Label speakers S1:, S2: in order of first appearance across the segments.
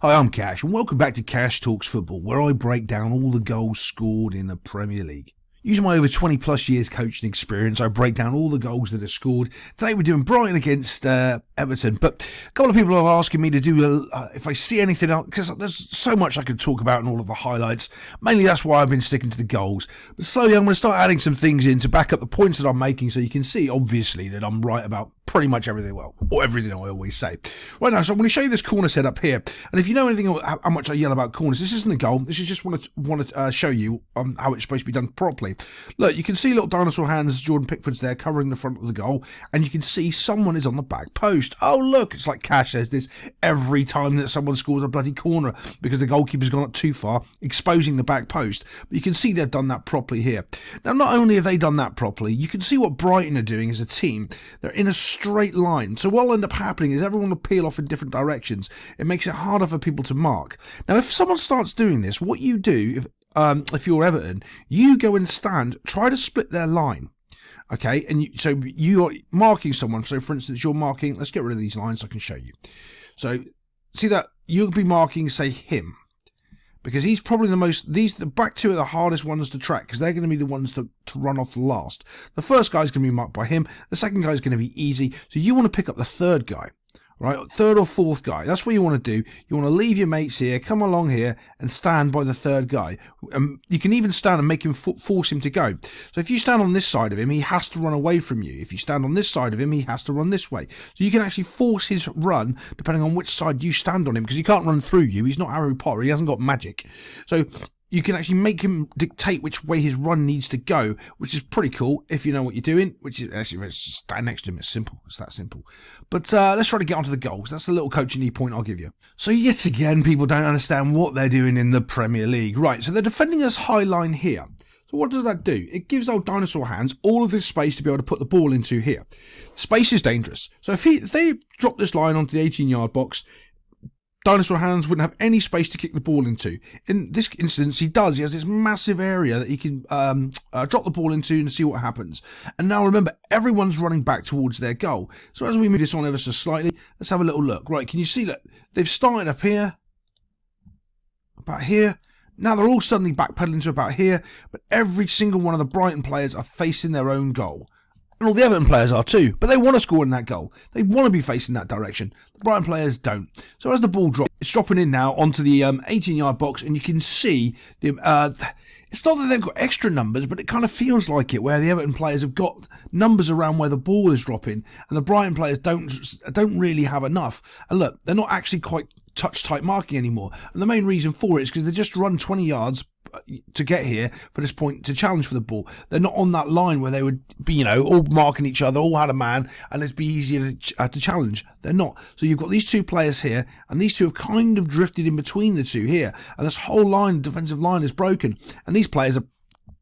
S1: Hi, I'm Cash, and welcome back to Cash Talks Football, where I break down all the goals scored in the Premier League. Using my over 20 plus years coaching experience, I break down all the goals that are scored. Today we're doing Brighton against Everton, but a couple of people are asking me to do if I see anything else, because there's so much I could talk about in all of the highlights. Mainly that's why I've been sticking to the goals. But slowly I'm going to start adding some things in to back up the points that I'm making, so you can see, obviously, that I'm right about pretty much everything, or everything I always say. Right now, so I'm going to show you this corner set up here. And if you know anything about how much I yell about corners, this isn't a goal. This is just want to show you how it's supposed to be done properly. Look, you can see little dinosaur hands, Jordan Pickford's there covering the front of the goal, and you can see someone is on the back post. Oh, look, it's like Cash says this every time that someone scores a bloody corner because the goalkeeper's gone up too far, exposing the back post. But you can see they've done that properly here. Now, not only have they done that properly, you can see what Brighton are doing as a team. They're in a straight line. So what will end up happening is everyone will peel off in different directions. It makes it harder for people to mark. Now, if someone starts doing this, what you do, if you're Everton, you go and stand, try to split their line. Okay, and so you're marking someone. So, for instance, you're marking, let's get rid of these lines so I can show you. So, see that? You'll be marking, say, him. Because he's probably the back two are the hardest ones to track because they're going to be the ones to run off last. The first guy's going to be marked by him. The second guy's going to be easy. So you want to pick up the third guy, right? Third or fourth guy. That's what you want to do. You want to leave your mates here, come along here and stand by the third guy. You can even stand and make him force him to go. So if you stand on this side of him, he has to run away from you. If you stand on this side of him, he has to run this way. So you can actually force his run depending on which side you stand on him because he can't run through you. He's not Harry Potter. He hasn't got magic. So you can actually make him dictate which way his run needs to go, which is pretty cool if you know what you're doing, which is actually stand next to him. It's simple. It's that simple. But let's try to get onto the goals. That's a little coaching point I'll give you. So yet again, people don't understand what they're doing in the Premier League. Right, so they're defending us high line here. So what does that do? It gives old dinosaur hands all of this space to be able to put the ball into here. Space is dangerous. So if they drop this line onto the 18-yard box, Dinosaur Hands wouldn't have any space to kick the ball into. In this instance, he does. He has this massive area that he can drop the ball into and see what happens. And now remember, everyone's running back towards their goal. So as we move this on ever so slightly, let's have a little look. Right, can you see that they've started up here, about here. Now they're all suddenly backpedaling to about here, but every single one of the Brighton players are facing their own goal. And all the Everton players are too, but they want to score in that goal. They want to be facing that direction. The Brighton players don't. So as the ball drops, it's dropping in now onto the 18-yard box, and you can see the. It's not that they've got extra numbers, but it kind of feels like it, where the Everton players have got numbers around where the ball is dropping, and the Brighton players don't really have enough. And look, they're not actually quite touch-tight marking anymore. And the main reason for it is because they just run 20 yards to get here for this point to challenge for the ball. They're not on that line where they would be, all marking each other, all had a man, and it'd be easier to challenge. They're not. So you've got these two players here, and these two have kind of drifted in between the two here, and this whole line, defensive line, is broken. And these players are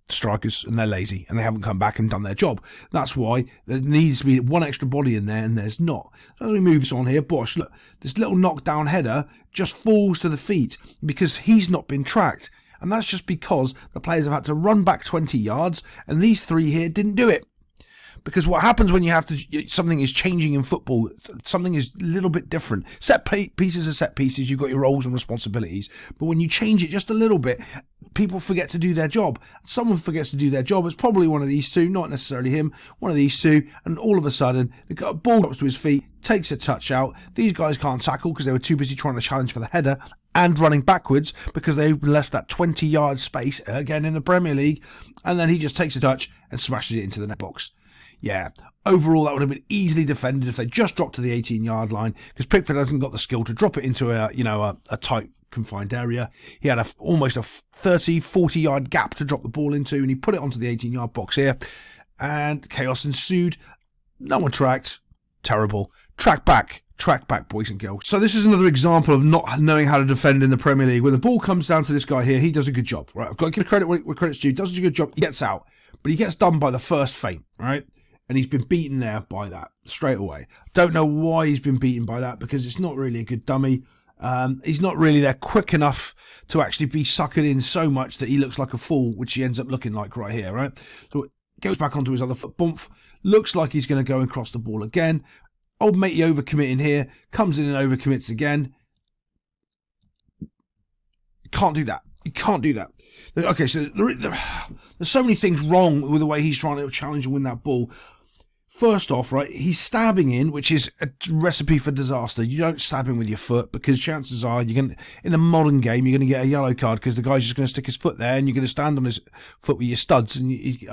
S1: strikers, and they're lazy, and they haven't come back and done their job. That's why there needs to be one extra body in there, and there's not. So as we move this on here, Bosch, look, this little knockdown header just falls to the feet because he's not been tracked. And that's just because the players have had to run back 20 yards, and these three here didn't do it. Because what happens when you have to, something is changing in football, something is a little bit different. Set pieces are set pieces, you've got your roles and responsibilities. But when you change it just a little bit, people forget to do their job. Someone forgets to do their job. It's probably one of these two, not necessarily him, one of these two. And all of a sudden, the ball drops to his feet, takes a touch out. These guys can't tackle because they were too busy trying to challenge for the header and running backwards because they left that 20-yard space, again in the Premier League. And then he just takes a touch and smashes it into the net box. Yeah, overall that would have been easily defended if they just dropped to the 18-yard line because Pickford hasn't got the skill to drop it into a tight confined area. He had almost a 30-40-yard gap to drop the ball into, and he put it onto the 18-yard box here, and chaos ensued. No one tracked. Terrible. Track back, boys and girls. So this is another example of not knowing how to defend in the Premier League. When the ball comes down to this guy here, he does a good job. Right, I've got to give credit where credit's due. Does a good job. He gets out, but he gets done by the first feint, right? And he's been beaten there by that straight away. Don't know why he's been beaten by that because it's not really a good dummy. He's not really there quick enough to actually be suckered in so much that he looks like a fool, which he ends up looking like right here, right? So goes back onto his other foot, bump. Looks like he's going to go and cross the ball again. Old matey overcommitting here, comes in and overcommits again. can't do that. You can't do that. Okay, so there's so many things wrong with the way he's trying to challenge and win that ball. First off, right, he's stabbing in, which is a recipe for disaster. You don't stab him with your foot because chances are you're going in a modern game you're going to get a yellow card because the guy's just going to stick his foot there and you're going to stand on his foot with your studs and you're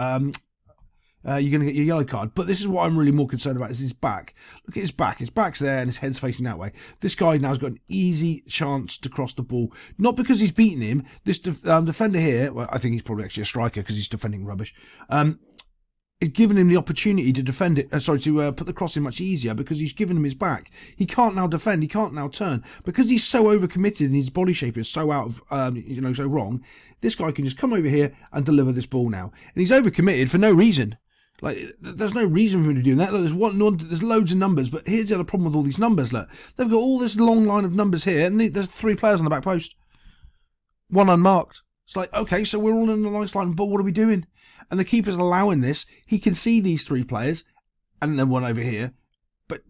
S1: going to get your yellow card. But this is what I'm really more concerned about is his back. Look at his back. His back's there and his head's facing that way. This guy now's got an easy chance to cross the ball. Not because he's beaten him. This defender here, well, I think he's probably actually a striker because he's defending rubbish. It's given him the opportunity to defend it. To put the cross in much easier because he's given him his back. He can't now defend. He can't now turn because he's so overcommitted and his body shape is so out of so wrong. This guy can just come over here and deliver this ball now, and he's overcommitted for no reason. Like there's no reason for him to do that. Look, there's loads of numbers, but here's the other problem with all these numbers. Look, they've got all this long line of numbers here, and there's 3 players on the back post, 1 unmarked. It's like, okay, so we're all in a nice line, but what are we doing? And the keeper's allowing this. He can see these 3 players, and then 1 over here. But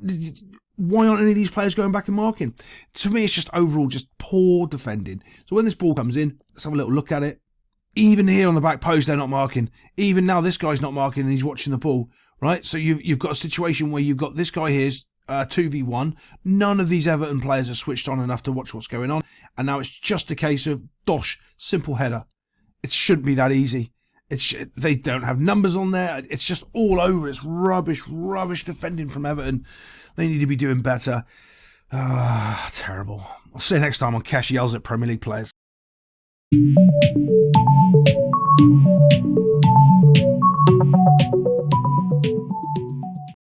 S1: why aren't any of these players going back and marking? To me, it's just overall just poor defending. So when this ball comes in, let's have a little look at it. Even here on the back post, they're not marking. Even now, this guy's not marking, and he's watching the ball, right? So you've got a situation where you've got this guy here's 2v1. None of these Everton players are switched on enough to watch what's going on. And now it's just a case of, dosh, simple header. It shouldn't be that easy. They don't have numbers on there. It's just all over. It's rubbish defending from Everton. They need to be doing better. Terrible. I'll see you next time on Cash Yells at Premier League Players.